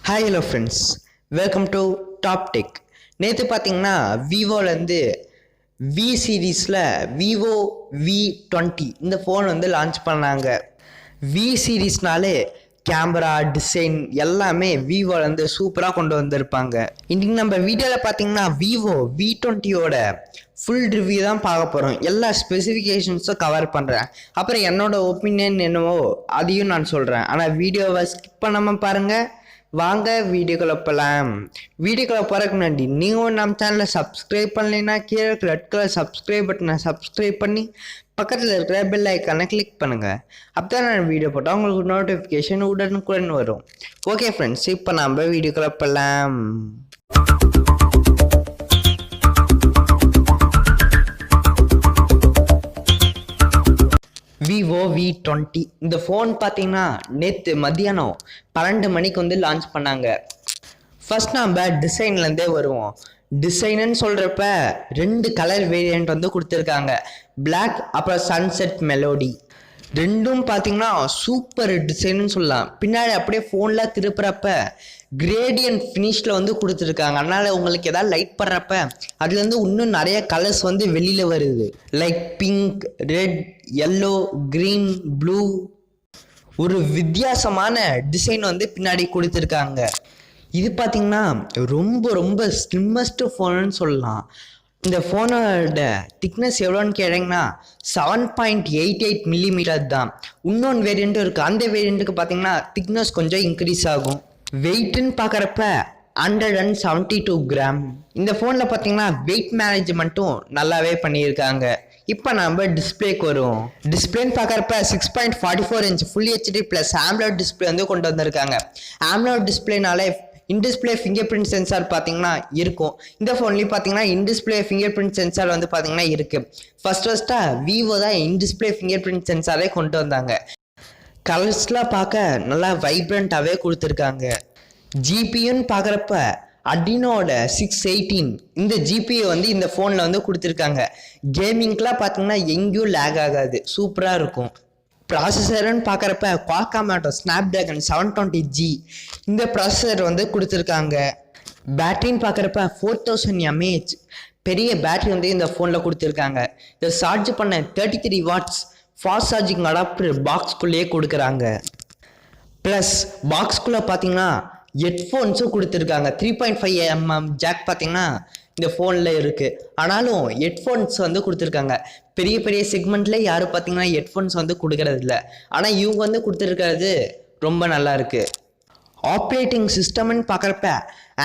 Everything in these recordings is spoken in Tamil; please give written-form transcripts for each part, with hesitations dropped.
Hi hello friends, welcome to top tech. நேற்று பார்த்தீங்கன்னா விவோலேருந்து வி சீரீஸில் விவோ v20 இந்த ஃபோன் வந்து லான்ச் பண்ணாங்க. வி சீரீஸ்னாலே கேமரா டிசைன் எல்லாமே விவோலேருந்து சூப்பராக கொண்டு வந்திருப்பாங்க. இன்றைக்கி நம்ம வீடியோவில் பார்த்தீங்கன்னா விவோ v20யோட ஃபுல் ரிவ்யூ தான் பார்க்க போகிறோம். எல்லா ஸ்பெசிஃபிகேஷன்ஸும் கவர் பண்ணுறேன். அப்புறம் என்னோட ஒப்பீனியன் என்னவோ அதையும் நான் சொல்கிறேன். ஆனால் வீடியோவை ஸ்கிப் பண்ணாமல் பாருங்கள். வாங்க வீடியோக்குள்ள போகலாம். வீடியோக்குள்ள போகிறதுக்கு முன்னாடி நீங்கள் நம்ம சேனலை சப்ஸ்கிரைப் பண்ணலைன்னா கீழே ரெட் கலர் சப்ஸ்கிரைப் பட்டனை சப்ஸ்கிரைப் பண்ணி பக்கத்தில் இருக்கிற பெல் ஐக்கானை கிளிக் பண்ணுங்கள். அப்போ தான் நான் வீடியோ போட்டால் உங்களுக்கு நோட்டிஃபிகேஷன் உடனுக்குடன் வரும். ஓகே ஃப்ரெண்ட்ஸ், இப்போ நம்ம வீடியோக்குள்ள போகலாம். விவோ v20 இந்த ஃபோன் பார்த்தீங்கன்னா நேற்று மத்தியானம் 12 மணிக்கு வந்து லான்ச் பண்ணாங்க. ஃபர்ஸ்ட் நம்ம டிசைன்லேருந்தே வருவோம். டிசைனுன்னு சொல்கிறப்ப 2 கலர் வேரியண்ட் வந்து கொடுத்துருக்காங்க, பிளாக் அப்புறம் சன்செட் மெலோடி. ரெண்டும் பார்த்தீங்கன்னா சூப்பர் டிசைன்னு சொல்லலாம். பின்னாடி அப்படியே ஃபோனில் திருப்புறப்ப கிரேடியன்ட் ஃபினிஷில் வந்து கொடுத்துருக்காங்க. அதனால் உங்களுக்கு எதாவது லைட் பண்ணுறப்ப அதுலேருந்து இன்னும் நிறைய கலர்ஸ் வந்து வெளியில் வருது. Like pink, red, yellow, green, blue. ஒரு வித்தியாசமான டிசைன் வந்து பின்னாடி கொடுத்துருக்காங்க. இது பார்த்தீங்கன்னா ரொம்ப ரொம்ப ஸ்லிம்மஸ்ட் ஃபோனுன்னு சொல்லலாம். இந்த ஃபோனோட திக்னஸ் எவ்வளோன்னு கேட்டிங்கன்னா 7.88 மில்லிமீட்டர் தான். இன்னொன்று வேரியண்ட்டும் இருக்குது. அந்த வேரியண்ட்டுக்கு பார்த்தீங்கன்னா திக்னஸ் கொஞ்சம் இன்க்ரீஸ் ஆகும். வெயிட்டுன்னு பார்க்குறப்ப 172 கிராம். இந்த ஃபோனில் பார்த்தீங்கன்னா வெயிட் மேனேஜ்மெண்ட்டும் நல்லாவே பண்ணியிருக்காங்க. இப்போ நம்ம டிஸ்பிளேக்கு வரும். டிஸ்பிளேன்னு பார்க்குறப்ப 6.44 inch full HD plus AMOLED display வந்து கொண்டு வந்திருக்காங்க. ஆம்லோட் டிஸ்பிளேனாலே இன்டிஸ்பிளே ஃபிங்கர் பிரிண்ட் சென்சார் பார்த்தீங்கன்னா இருக்கும். இந்த ஃபோன்லேயும் பார்த்தீங்கன்னா இன்டிஸ்பிளே ஃபிங்கர் பிரிண்ட் சென்சார் வந்து பார்த்தீங்கன்னா இருக்குது. ஃபஸ்ட்டாக விவோ தான் இன்டிஸ்பிளே ஃபிங்கர் பிரிண்ட் சென்சாரே கொண்டு வந்தாங்க. கலர்ஸ்லாம் பார்க்க நல்லா வைப்ரண்ட்டாகவே கொடுத்துருக்காங்க. ஜிபின்னு பார்க்குறப்ப அடினோட 618 இந்த ஜிபியை வந்து இந்த ஃபோனில் வந்து கொடுத்துருக்காங்க. கேமிங்க்கெலாம் பார்த்தீங்கன்னா எங்கேயும் லேக் ஆகாது, சூப்பராக இருக்கும். ப்ராசஸர்னு பார்க்குறப்ப குவால்காமோட ஸ்னாப்டிராகன் 720G இந்த ப்ராசஸர் வந்து கொடுத்துருக்காங்க. பேட்டரின்னு பார்க்குறப்ப 4000 mAh பெரிய பேட்டரி வந்து இந்த ஃபோனில் கொடுத்துருக்காங்க. இதை சார்ஜ் பண்ண 33 வாட்ஸ் ஃபாஸ்ட் சார்ஜிங் அடாப்டர் பாக்ஸ்குள்ளேயே கொடுக்குறாங்க. ப்ளஸ் பாக்ஸ்குள்ளே பார்த்தீங்கன்னா ஹெட்ஃபோன்ஸும் கொடுத்துருக்காங்க. 3.5mm ஜாக் பார்த்தீங்கன்னா இந்த ஃபோனில் இருக்குது. ஆனாலும் ஹெட்ஃபோன்ஸ் வந்து கொடுத்துருக்காங்க. பெரிய பெரிய செக்மெண்ட்டில் யாரும் பார்த்தீங்கன்னா ஹெட்ஃபோன்ஸ் வந்து கொடுக்கறது இல்லை. ஆனால் இவங்க வந்து கொடுத்துருக்கிறது ரொம்ப நல்லா இருக்குது. ஆப்ரேட்டிங் சிஸ்டம்னு பார்க்குறப்ப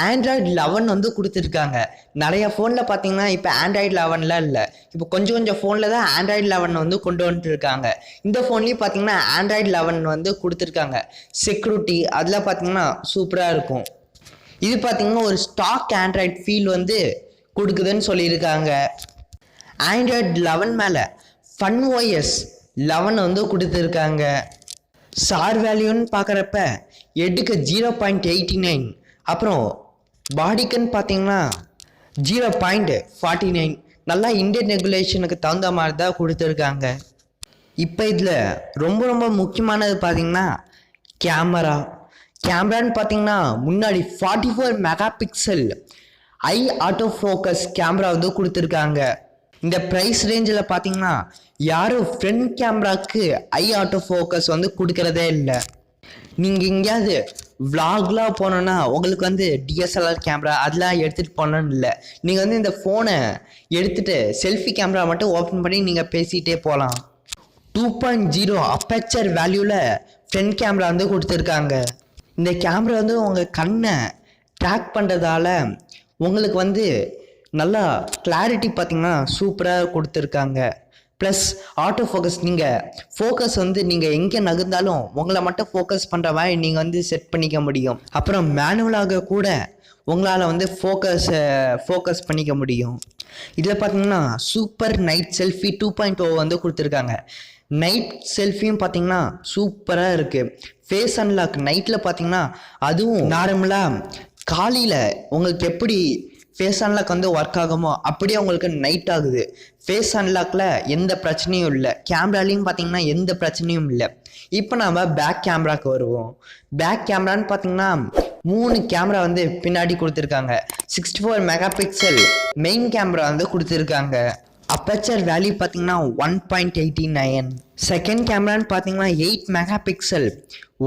ஆண்ட்ராய்டு 11 வந்து கொடுத்துருக்காங்க. நிறைய ஃபோனில் பார்த்தீங்கன்னா இப்போ ஆண்ட்ராய்டு 11லாம் இல்லை. இப்போ கொஞ்சம் ஃபோனில் தான் ஆண்ட்ராய்டு 11 வந்து கொண்டு வந்துட்டுருக்காங்க. இந்த ஃபோன்லேயும் பார்த்தீங்கன்னா ஆண்ட்ராய்டு 11 வந்து கொடுத்துருக்காங்க. செக்யூரிட்டி அதெல்லாம் பார்த்தீங்கன்னா சூப்பராக இருக்கும். இது பார்த்தீங்கன்னா ஒரு ஸ்டாக் ஆண்ட்ராய்டு ஃபீல் வந்து கொடுக்குதுன்னு சொல்லியிருக்காங்க. ஆண்ட்ராய்டு 11 மேலே ஃபன் OS 11 வந்து கொடுத்துருக்காங்க. சார் வேல்யூன்னு பார்க்குறப்ப ஹெட்டுக்கு 0.89, அப்புறம் பாடிக்குன்னு பார்த்தீங்கன்னா 0.49. நல்லா இந்தியன் ரெகுலேஷனுக்கு தகுந்த மாதிரி தான் கொடுத்துருக்காங்க. இப்போ இதில் ரொம்ப ரொம்ப முக்கியமானது பார்த்தீங்கன்னா கேமரான்னு பார்த்தீங்கன்னா முன்னாடி 44 மெகா பிக்சல் ஐ ஆட்டோ ஃபோக்கஸ் கேமரா வந்து கொடுத்துருக்காங்க. இந்த ப்ரைஸ் ரேஞ்சில் பார்த்தீங்கன்னா யாரும் ஃப்ரண்ட் கேமராவுக்கு ஐ ஆட்டோ ஃபோக்கஸ் வந்து கொடுக்கறதே இல்லை. நீங்கள் எங்கேயாவது விளாக்லாம் போனோன்னா உங்களுக்கு வந்து DSLR கேமரா அதெல்லாம் எடுத்துகிட்டு போனோன்னு இல்லை. நீங்கள் வந்து இந்த ஃபோனை எடுத்துகிட்டு செல்ஃபி கேமரா மட்டும் ஓப்பன் பண்ணி நீங்கள் பேசிகிட்டே போகலாம். 2.0 அப்பேச்சர் வேல்யூவில் ஃப்ரண்ட் கேமரா வந்து கொடுத்துருக்காங்க. இந்த கேமரா வந்து உங்கள் கண்ணை ட்ராக் பண்ணுறதால உங்களுக்கு வந்து நல்லா கிளாரிட்டி பார்த்தீங்கன்னா சூப்பராக கொடுத்துருக்காங்க. ப்ளஸ் ஆட்டோ ஃபோக்கஸ், நீங்கள் ஃபோக்கஸ் வந்து நீங்கள் எங்கே நகர்ந்தாலும் உங்களை மட்டும் ஃபோக்கஸ் பண்ணுற மாதிரி நீங்கள் வந்து செட் பண்ணிக்க முடியும். அப்புறம் மேனுவலாக கூட உங்களால் வந்து ஃபோக்கஸ் பண்ணிக்க முடியும். இதில் பார்த்தீங்கன்னா சூப்பர் நைட் செல்ஃபி 2.0 வந்து கொடுத்துருக்காங்க. நைட் செல்ஃபியும் பார்த்தீங்கன்னா சூப்பராக இருக்குது. ஃபேஸ் அன்லாக் நைட்டில் பார்த்தீங்கன்னா அதுவும் நார்மலாக காலையில் உங்களுக்கு எப்படி ஃபேஸ் அன்லாக் வந்து ஒர்க் ஆகுமோ அப்படியே உங்களுக்கு நைட் ஆகுது. ஃபேஸ் அன்லாக்கில் எந்த பிரச்சனையும் இல்லை. கேமராலையும் பார்த்தீங்கன்னா எந்த பிரச்சனையும் இல்லை. இப்போ நம்ம பேக் கேமராவுக்கு வருவோம். பேக் கேமரான்னு பார்த்தீங்கன்னா 3 கேமரா வந்து பின்னாடி கொடுத்துருக்காங்க. 64 மெகா பிக்சல் மெயின் கேமரா வந்து கொடுத்துருக்காங்க. அப்பச்சர் வேல்யூ பார்த்தீங்கன்னா 1.89. செகண்ட் கேமரான்னு பார்த்தீங்கன்னா 8 mega pixel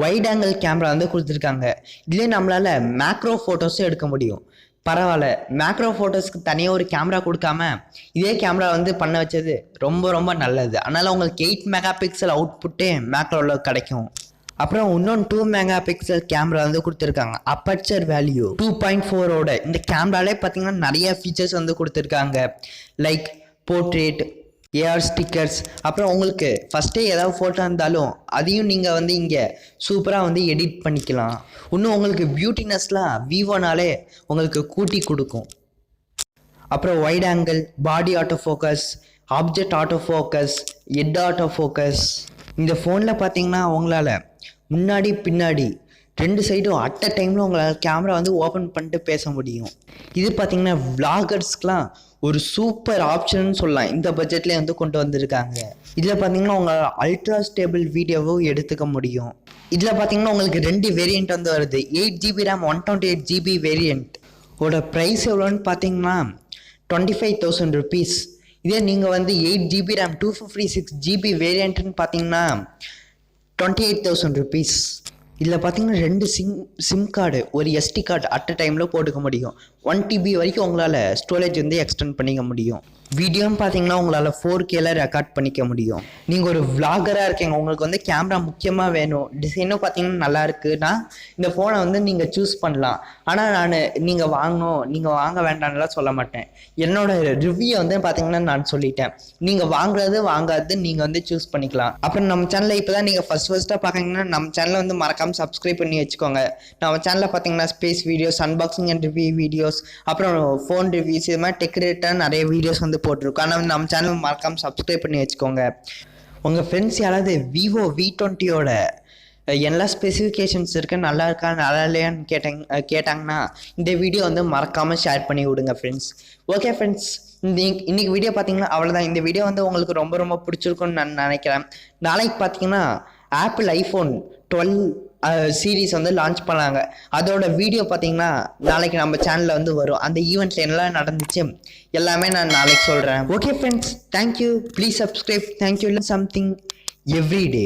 wide angle camera வந்து கொடுத்துருக்காங்க. இதுலேயே நம்மளால மேக்ரோ ஃபோட்டோஸும் எடுக்க முடியும். பரவாயில்ல, மேக்ரோ ஃபோட்டோஸ்க்கு தனியாக ஒரு கேமரா கொடுக்காம இதே கேமரா வந்து பண்ண வச்சது ரொம்ப ரொம்ப நல்லது. அதனால் உங்களுக்கு 8 மெகா பிக்சல் அவுட்புட்டே மேக்ரோவில் கிடைக்கும். அப்புறம் இன்னொன்று 2 மெகா பிக்சல் கேமரா வந்து கொடுத்துருக்காங்க. அப்பச்சர் வேல்யூ 2.4ஓட இந்த கேமராலே பார்த்தீங்கன்னா நிறைய ஃபீச்சர்ஸ் வந்து கொடுத்துருக்காங்க. லைக் போர்ட்ரேட், ஏஆர் ஸ்டிக்கர்ஸ், அப்புறம் உங்களுக்கு ஃபஸ்ட்டே ஏதாவது ஃபோட்டோ இருந்தாலும் அதையும் நீங்கள் வந்து இங்கே சூப்பராக வந்து எடிட் பண்ணிக்கலாம். இன்னும் உங்களுக்கு பியூட்டினஸ்லாம் விவோனாலே உங்களுக்கு கூட்டி கொடுக்கும். அப்புறம் wide angle, body autofocus, object autofocus, head autofocus. இந்த ஃபோனில் பார்த்தீங்கன்னா உங்களால் முன்னாடி பின்னாடி 2 சைடும் அட் அ டைமில் உங்களால் கேமரா வந்து ஓப்பன் பண்ணிட்டு பேச முடியும். இது பார்த்தீங்கன்னா விளாகர்ஸ்க்கெலாம் ஒரு சூப்பர் ஆப்ஷன் சொல்லலாம். இந்த பட்ஜெட்லேயே வந்து கொண்டு வந்திருக்காங்க. இதில் பார்த்தீங்கன்னா உங்களால் அல்ட்ரா ஸ்டேபிள் வீடியோவும் எடுத்துக்க முடியும். இதில் பார்த்தீங்கன்னா உங்களுக்கு 2 வேரியண்ட் வந்து வருது. 8GB RAM 128GB வேரியண்ட் ஓட ப்ரைஸ் எவ்வளோன்னு பார்த்தீங்கன்னா 25,000 rupees. இதே நீங்கள் வந்து 8GB RAM 256GB வேரியண்ட்டுன்னு பார்த்தீங்கன்னா 28,000 rupees. இதில் பார்த்தீங்கன்னா 2 சிம் கார்டு, ஒரு எஸ்டி கார்டு அட் அ டைமில் போட்டுக்க முடியும். 1TB வரைக்கும் உங்களால் ஸ்டோரேஜ் வந்து எக்ஸ்டெண்ட் பண்ணிக்க முடியும். வீடியோன்னு பார்த்தீங்கன்னா உங்களால் 4Kல ரெக்கார்ட் பண்ணிக்க முடியும். நீங்கள் ஒரு விளாகராக இருக்கீங்க, உங்களுக்கு வந்து கேமரா முக்கியமாக வேணும், டிசைனும் பார்த்தீங்கன்னா நல்லா இருக்குன்னா இந்த ஃபோனை வந்து நீங்கள் சூஸ் பண்ணலாம். ஆனால் நான் நீங்கள் வாங்கணும், நீங்கள் வாங்க வேண்டாம்லாம் சொல்ல மாட்டேன். என்னோட ரிவ்யூ வந்து பார்த்தீங்கன்னா நான் சொல்லிட்டேன். நீங்கள் வாங்காதது நீங்கள் வந்து சூஸ் பண்ணிக்கலாம். அப்புறம் நம்ம சேனலில் இப்போ தான் நீங்கள் ஃபஸ்ட்டாக பார்க்குறீங்கன்னா நம்ம சேனலை வந்து மறக்காமல் சப்ஸ்கிரைப் பண்ணி வச்சுக்கோங்க. நம்ம சேனலில் பார்த்தீங்கன்னா space videos, unboxing and review videos, அப்புறம் ஃபோன் ரிவ்யூஸ், இது மாதிரி டெக் ரிலேட்டடாக நிறைய வீடியோஸ் வந்து போட்டிருக்கோம். ஆனால் நம்ம சேனல் மறக்காமல் சப்ஸ்கிரைப் பண்ணி வச்சுக்கோங்க. உங்கள் ஃப்ரெண்ட்ஸ் யாராவது விவோ V20யோட எல்லா ஸ்பெசிஃபிகேஷன்ஸ் இருக்கு, நல்லா இருக்கா நல்லா இல்லையான்னு கேட்டாங்கன்னா இந்த வீடியோ வந்து மறக்காமல் ஷேர் பண்ணி விடுங்க ஃப்ரெண்ட்ஸ். ஓகே ஃப்ரெண்ட்ஸ், இன்னைக்கு வீடியோ பார்த்தீங்கன்னா அவ்வளோதான். இந்த வீடியோ வந்து உங்களுக்கு ரொம்ப ரொம்ப பிடிச்சிருக்குன்னு நான் நினைக்கிறேன். நாளைக்கு பார்த்தீங்கன்னா ஆப்பிள் ஐஃபோன் 12 சீரீஸ் வந்து லான்ச் பண்ணாங்க. அதோட வீடியோ பார்த்தீங்கன்னா நாளைக்கு நம்ம சேனலில் வந்து வரும். அந்த ஈவெண்ட்டில் என்னெல்லாம் நடந்துச்சு எல்லாமே நான் நாளைக்கு சொல்கிறேன். Okay friends, thank you. Please subscribe. Thank you. Something every day.